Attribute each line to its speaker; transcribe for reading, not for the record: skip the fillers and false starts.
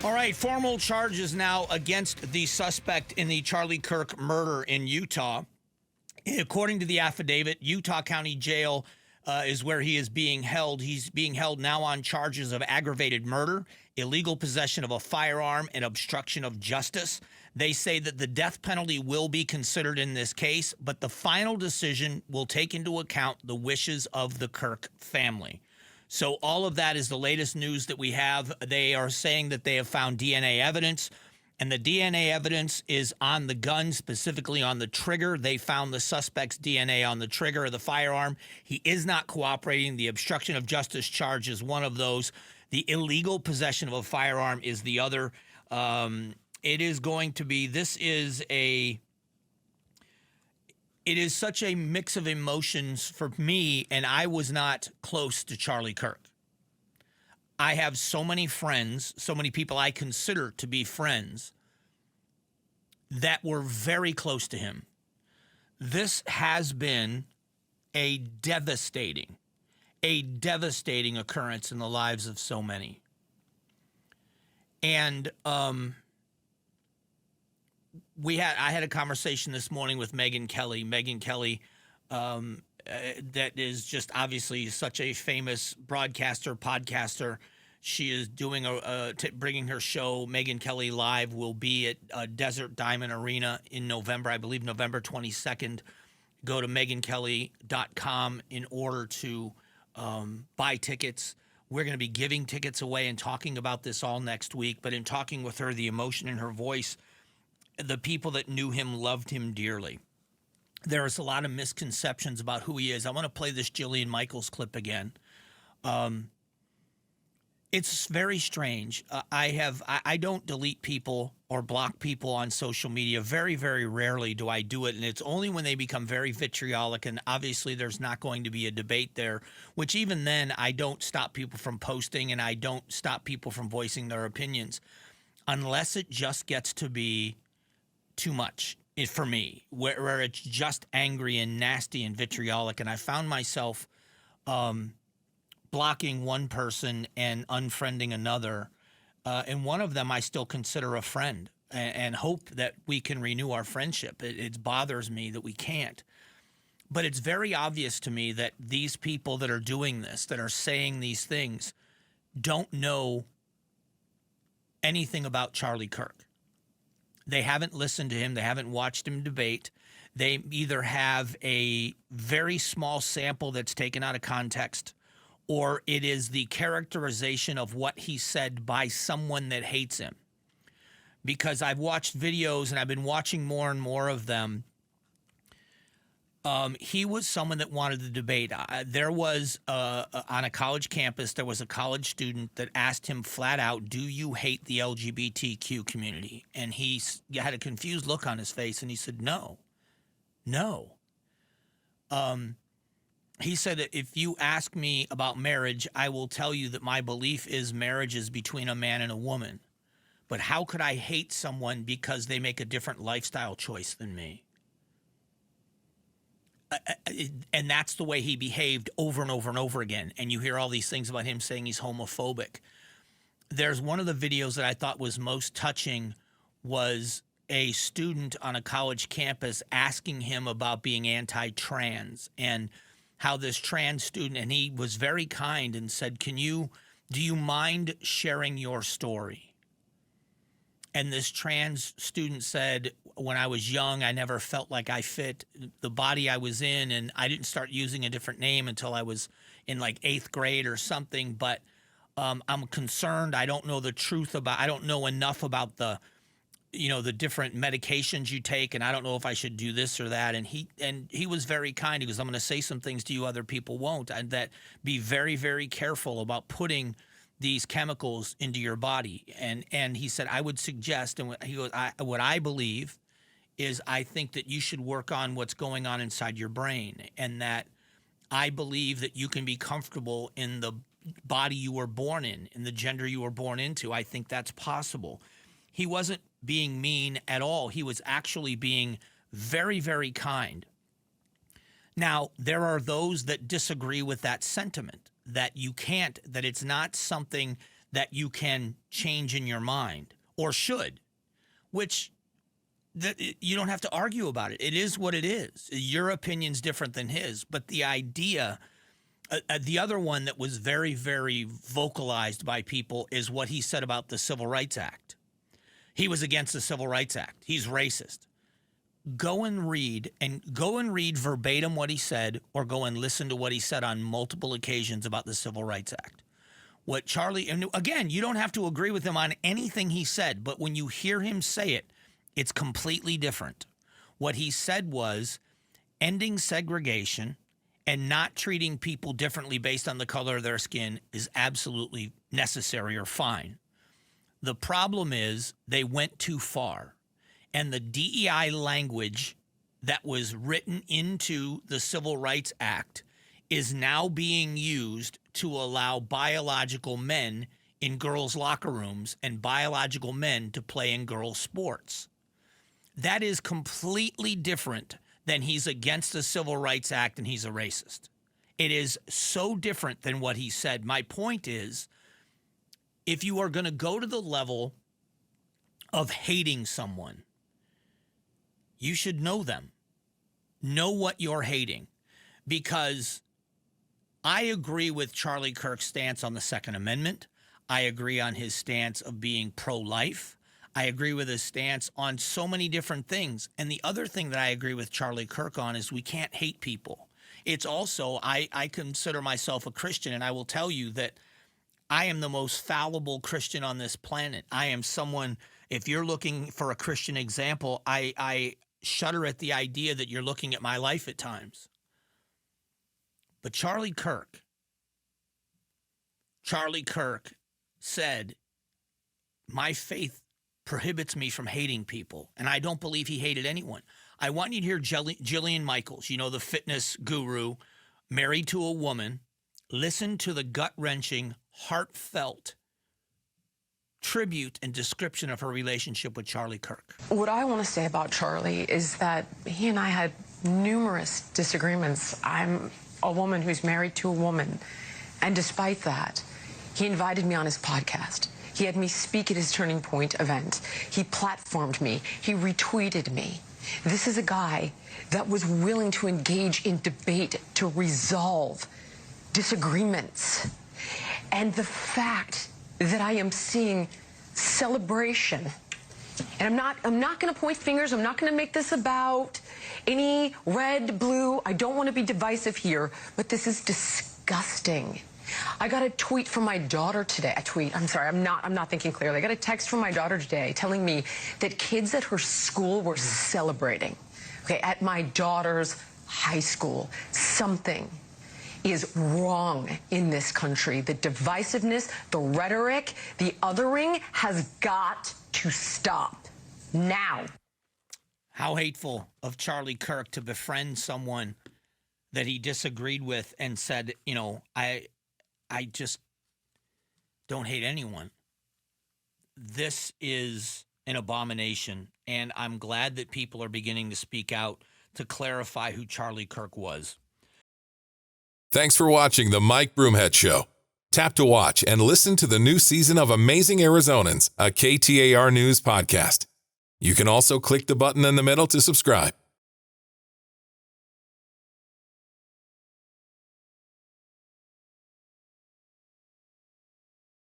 Speaker 1: All right, formal charges now against the suspect in the Charlie Kirk murder in Utah. According to the affidavit, Utah County Jail is where he is being held. He's being held now on charges of aggravated murder, illegal possession of a firearm, and obstruction of justice. They say that the death penalty will be considered in this case, but the final decision will take into account the wishes of the Kirk family. So all of that is the latest news that we have. They are saying that they have found DNA evidence, and the DNA evidence is on the gun, specifically on the trigger. They found the suspect's DNA on the trigger of the firearm. He is not cooperating. The obstruction of justice charge is one of those. The illegal possession of a firearm is the other. It is going to be, it is such a mix of emotions for me, and I was not close to Charlie Kirk. I have so many friends, so many people I consider to be friends that were very close to him. This has been a devastating occurrence in the lives of so many. And I had a conversation this morning with Megyn Kelly. Megyn Kelly, that is just obviously such a famous broadcaster, podcaster. She is doing bringing her show, Megyn Kelly Live, will be at Desert Diamond Arena in November, I believe November 22nd. Go to megynkelly.com in order to buy tickets. We're going to be giving tickets away and talking about this all next week. But in talking with her, the emotion in her voice, the people that knew him loved him dearly. There is a lot of misconceptions about who he is. I want to play this Jillian Michaels clip again. It's very strange. I don't delete people or block people on social media. Very, very rarely do I do it, and it's only when they become very vitriolic, and obviously there's not going to be a debate there, which even then I don't stop people from posting and I don't stop people from voicing their opinions unless it just gets to be too much for me, where it's just angry and nasty and vitriolic. And I found myself blocking one person and unfriending another. And one of them I still consider a friend and hope that we can renew our friendship. It bothers me that we can't. But it's very obvious to me that these people that are doing this, that are saying these things, don't know anything about Charlie Kirk. They haven't listened to him. They haven't watched him debate. They either have a very small sample that's taken out of context, or it is the characterization of what he said by someone that hates him. Because I've watched videos, and I've been watching more and more of them. He was someone that wanted to debate. There was, on a college campus, there was a college student that asked him flat out, "Do you hate the LGBTQ community?" And he had a confused look on his face, and he said, "No. He said, "If you ask me about marriage, I will tell you that my belief is marriage is between a man and a woman. But how could I hate someone because they make a different lifestyle choice than me?" And that's the way he behaved over and over and over again. And you hear all these things about him saying he's homophobic. There's one of the videos that I thought was most touching was a student on a college campus asking him about being anti-trans and how this trans student, and he was very kind and said, do you mind sharing your story? And this trans student said, "When I was young, I never felt like I fit the body I was in, and I didn't start using a different name until I was in like 8th grade or something, but I'm concerned. I don't know the truth I don't know enough about the different medications you take, and I don't know if I should do this or that." And he was very kind. He goes, "I'm going to say some things to you other people won't, and that be very, very careful about putting these chemicals into your body." And he said, "I would suggest," and he goes, what I believe is I think that you should work on what's going on inside your brain, and that I believe that you can be comfortable in the body you were born in the gender you were born into. I think that's possible." He wasn't being mean at all. He was actually being very, very kind. Now, there are those that disagree with that sentiment, that you can't, that it's not something that you can change in your mind, or should, which you don't have to argue about it. It is what it is. Your opinion's different than his, but the idea, the other one that was very, very vocalized by people is what he said about the Civil Rights Act. He was against the Civil Rights Act. He's racist. Go and read verbatim what he said, or go and listen to what he said on multiple occasions about the Civil Rights Act. What Charlie, and again, you don't have to agree with him on anything he said, but when you hear him say it, it's completely different. What he said was ending segregation and not treating people differently based on the color of their skin is absolutely necessary or fine. The problem is they went too far. And the DEI language that was written into the Civil Rights Act is now being used to allow biological men in girls' locker rooms and biological men to play in girls' sports. That is completely different than he's against the Civil Rights Act and he's a racist. It is so different than what he said. My point is, if you are going to go to the level of hating someone, you should know them. Know what you're hating. Because I agree with Charlie Kirk's stance on the Second Amendment. I agree on his stance of being pro-life. I agree with his stance on so many different things. And the other thing that I agree with Charlie Kirk on is we can't hate people. It's also, I consider myself a Christian, and I will tell you that I am the most fallible Christian on this planet. I am someone, if you're looking for a Christian example, I shudder at the idea that you're looking at my life at times. But Charlie Kirk said, my faith prohibits me from hating people, and I don't believe he hated anyone. I want you to hear Jillian Michaels, you know, the fitness guru, married to a woman. Listen to the gut-wrenching, heartfelt tribute and description of her relationship with Charlie Kirk.
Speaker 2: What I want to say about Charlie is that he and I had numerous disagreements. I'm a woman who's married to a woman, and despite that, he invited me on his podcast. He had me speak at his Turning Point event. He platformed me. He retweeted me. This is a guy that was willing to engage in debate to resolve disagreements. And the fact that I am seeing celebration, and I'm not going to point fingers. I'm not going to make this about any red, blue. I don't want to be divisive here, but this is disgusting. I got a tweet from my daughter today. I'm not thinking clearly. I got a text from my daughter today telling me that kids at her school were celebrating. Okay, at my daughter's high school. Something is wrong in this country. The divisiveness, the rhetoric, the othering has got to stop now.
Speaker 1: How hateful of Charlie Kirk to befriend someone that he disagreed with and said, you know, I just don't hate anyone. This is an abomination, and I'm glad that people are beginning to speak out to clarify who Charlie Kirk was.
Speaker 3: Thanks for watching the Mike Broomhead Show. Tap to watch and listen to the new season of Amazing Arizonans, a KTAR News podcast. You can also click the button in the middle to subscribe.